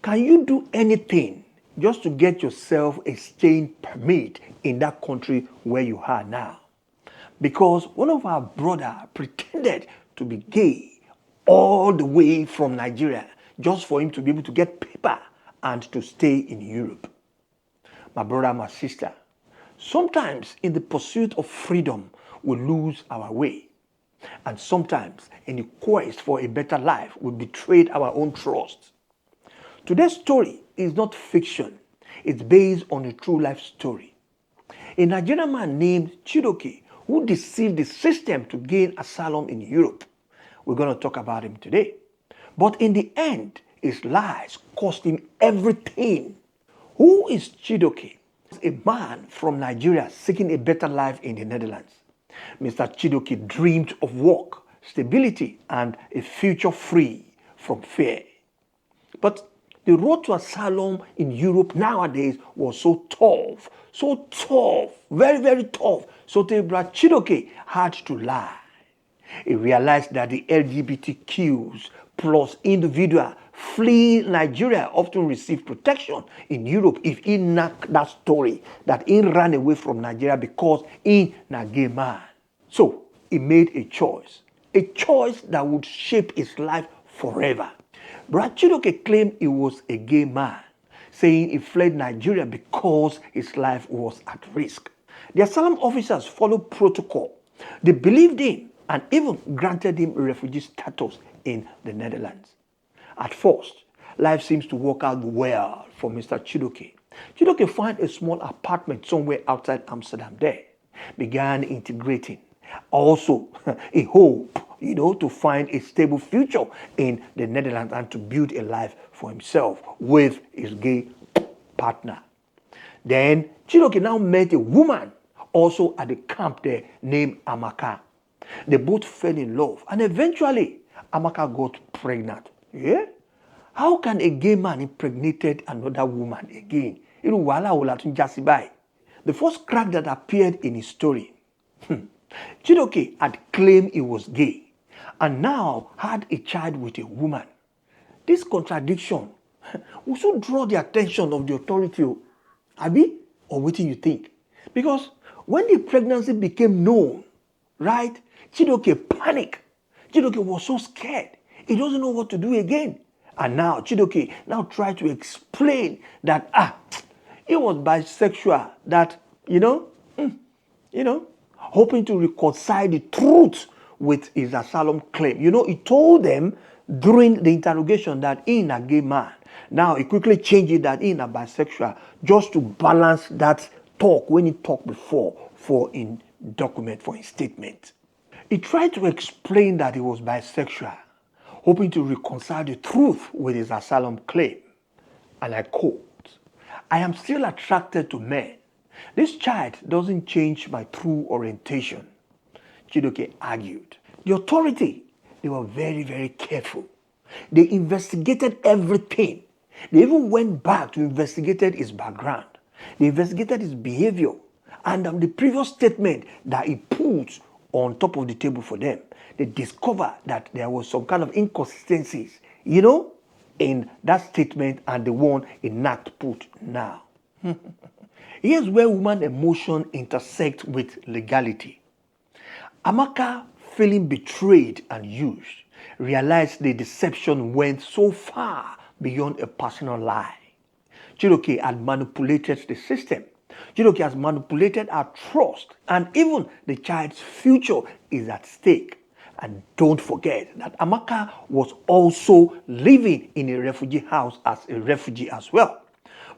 Can you do anything just to get yourself a staying permit in that country where you are now? Because one of our brothers pretended to be gay all the way from Nigeria just for him to be able to get paper and to stay in Europe. My brother, my sister, sometimes in the pursuit of freedom, we lose our way. And sometimes in the quest for a better life, we betrayed our own trust. Today's story is not fiction. It's based on a true life story. A Nigerian man named Chidoke who deceived the system to gain asylum in Europe. We're going to talk about him today. But in the end, his lies cost him everything. Who is Chidoke? A man from Nigeria seeking a better life in the Netherlands. Mr. Chidoke dreamed of work, stability, and a future free from fear. But the road to asylum in Europe nowadays was so tough, very, very tough. So Brother Chidoke had to lie. He realized that the LGBTQs plus individual fleeing Nigeria often receive protection in Europe if he knocked that story that he ran away from Nigeria because he a gay man. So he made a choice that would shape his life forever. Brother Chidoke claimed he was a gay man, saying he fled Nigeria because his life was at risk. The asylum officers followed protocol. They believed him and even granted him refugee status in the Netherlands. At first, life seems to work out well for Mr. Chidoke. Chidoke found a small apartment somewhere outside Amsterdam there, began integrating. Also, a hope, to find a stable future in the Netherlands and to build a life for himself with his gay partner. Then, Chidoke now met a woman also at the camp there named Amaka. They both fell in love and eventually Amaka got pregnant. Yeah? How can a gay man impregnated another woman again? The first crack that appeared in his story, Chidoke had claimed he was gay and now had a child with a woman. This contradiction also draw the attention of the authority. Abi, or what do you think? Because when the pregnancy became known, right, Chidoke panicked. Chidoke was so scared. He doesn't know what to do again. And now Chidoke now tried to explain that he was bisexual, that, hoping to reconcile the truth with his asylum claim. He told them during the interrogation that he is a gay man. Now he quickly changed it that he is a bisexual just to balance that talk when he talked before for in document, for his statement. He tried to explain that he was bisexual, hoping to reconcile the truth with his asylum claim. And I quote, "I am still attracted to men. This child doesn't change my true orientation," Chidoke argued. The authority, they were very, very careful. They investigated everything. They even went back to investigate his background. They investigated his behavior and the previous statement that he put on top of the table for them. They discovered that there was some kind of inconsistencies, in that statement and the one in Nat put now. Here's where human emotion intersect with legality. Amaka, feeling betrayed and used, realized the deception went so far beyond a personal lie. Chidoke had manipulated the system. Chidoke has manipulated our trust, and even the child's future is at stake. And don't forget that Amaka was also living in a refugee house as a refugee as well.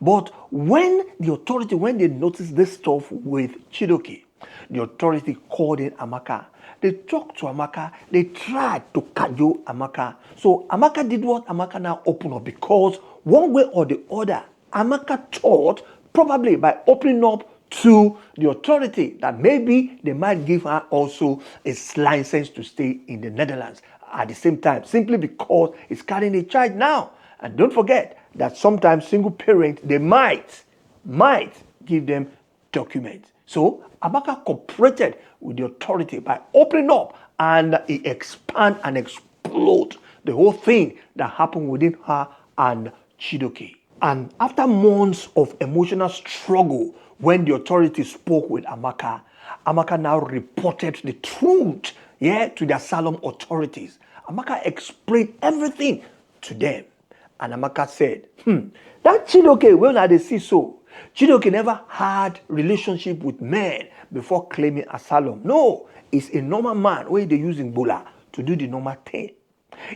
But when they noticed this stuff with Chidoke, the authority called in Amaka. They talked to Amaka. They tried to cajole Amaka. So Amaka did what? Amaka now opened up because one way or the other, Amaka thought probably by opening up to the authority that maybe they might give her also a license to stay in the Netherlands at the same time, simply because he's carrying a child now. And don't forget that sometimes single parents, they might give them documents. So Amaka cooperated with the authority by opening up, and he expand and explode the whole thing that happened within her and Chidoke. And after months of emotional struggle, when the authorities spoke with Amaka, Amaka now reported the truth, to the asylum authorities. Amaka explained everything to them. And Amaka said, that Chidoke, well, now they see so. Chidoke never had relationship with men before claiming asylum. No, he's a normal man where they using Bola to do the normal thing.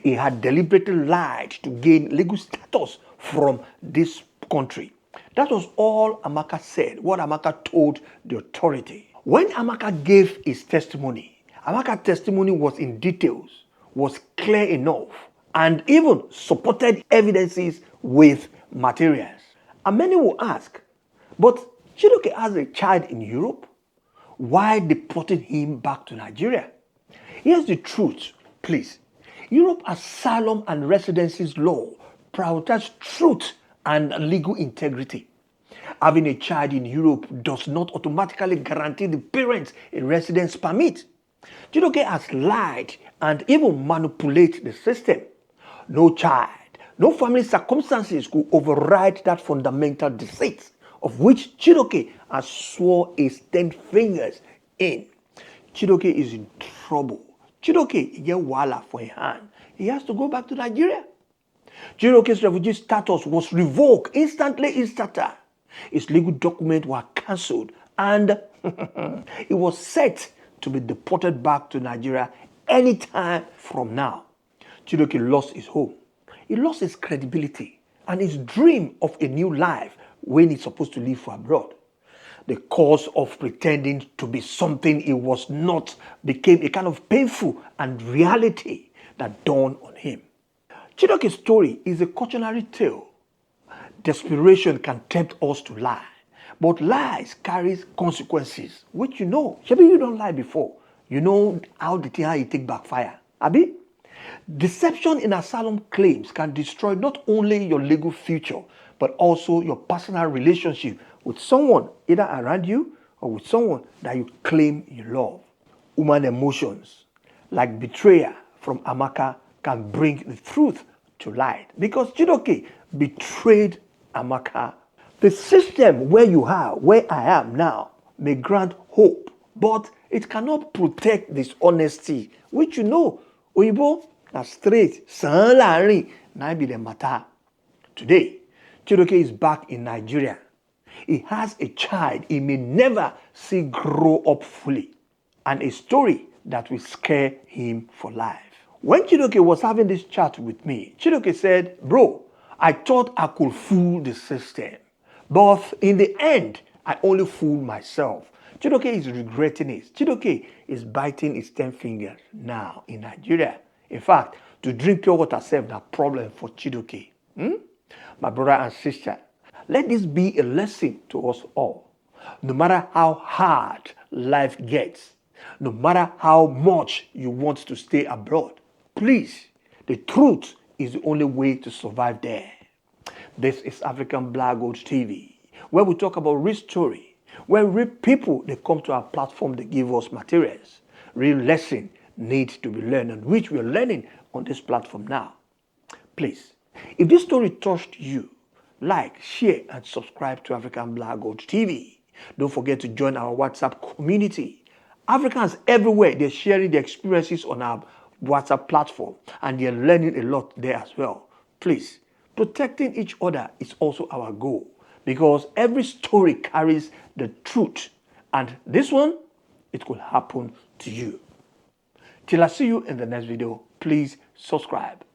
He had deliberately lied to gain legal status from this country. That was all Amaka said, what Amaka told the authority. When Amaka gave his testimony, Amaka's testimony was in details, was clear enough, and even supported evidences with materials. And many will ask, but Chidoke has a child in Europe? Why deporting him back to Nigeria? Here's the truth, please. Europe asylum and residencies law prioritize truth and legal integrity. Having a child in Europe does not automatically guarantee the parents a residence permit. Chidoke has lied and even manipulated the system. No child, no family circumstances could override that fundamental deceit of which Chidoke has swore his 10 fingers in. Chidoke is in trouble. Chidoke get wala for a hand. He has to go back to Nigeria. Chidoke's refugee status was revoked instantly. His legal documents were cancelled and he was set to be deported back to Nigeria anytime from now. Chidoke lost his home. He lost his credibility and his dream of a new life when he's supposed to live for abroad. The cause of pretending to be something he was not became a kind of painful and reality that dawned on him. Chidoke's story is a cautionary tale. Desperation can tempt us to lie, but lies carries consequences, which you know. Maybe you don't lie before. You know how the thing how you take backfire. Abi? Deception in asylum claims can destroy not only your legal future, but also your personal relationship with someone either around you or with someone that you claim you love. Human emotions like betrayal from Amaka can bring the truth to light because Chidoke betrayed Amaka. The system where you are, where I am now, may grant hope, but it cannot protect dishonesty, which you know, Oyibo, na straight, san larin, na be the matter. Today, Chidoke is back in Nigeria. He has a child he may never see grow up fully, and a story that will scare him for life. When Chidoke was having this chat with me, Chidoke said, bro, I thought I could fool the system, but in the end, I only fooled myself. Chidoke is regretting it. Chidoke is biting his 10 fingers now in Nigeria. In fact, to drink pure water self na problem for Chidoke. My brother and sister, let this be a lesson to us all. No matter how hard life gets, no matter how much you want to stay abroad, please, the truth is the only way to survive there. This is AfricanBlackGoldTV, where we talk about real story, where real people, they come to our platform, they give us materials. Real lesson needs to be learned, and which we are learning on this platform now. Please, if this story touched you, like, share, and subscribe to AfricanBlackGoldTV. Don't forget to join our WhatsApp community. Africans everywhere, they're sharing their experiences on our WhatsApp platform, and they're learning a lot there as well. Please, protecting each other is also our goal, because every story carries the truth, and this one, it could happen to you. Till I see you in the next video, please subscribe.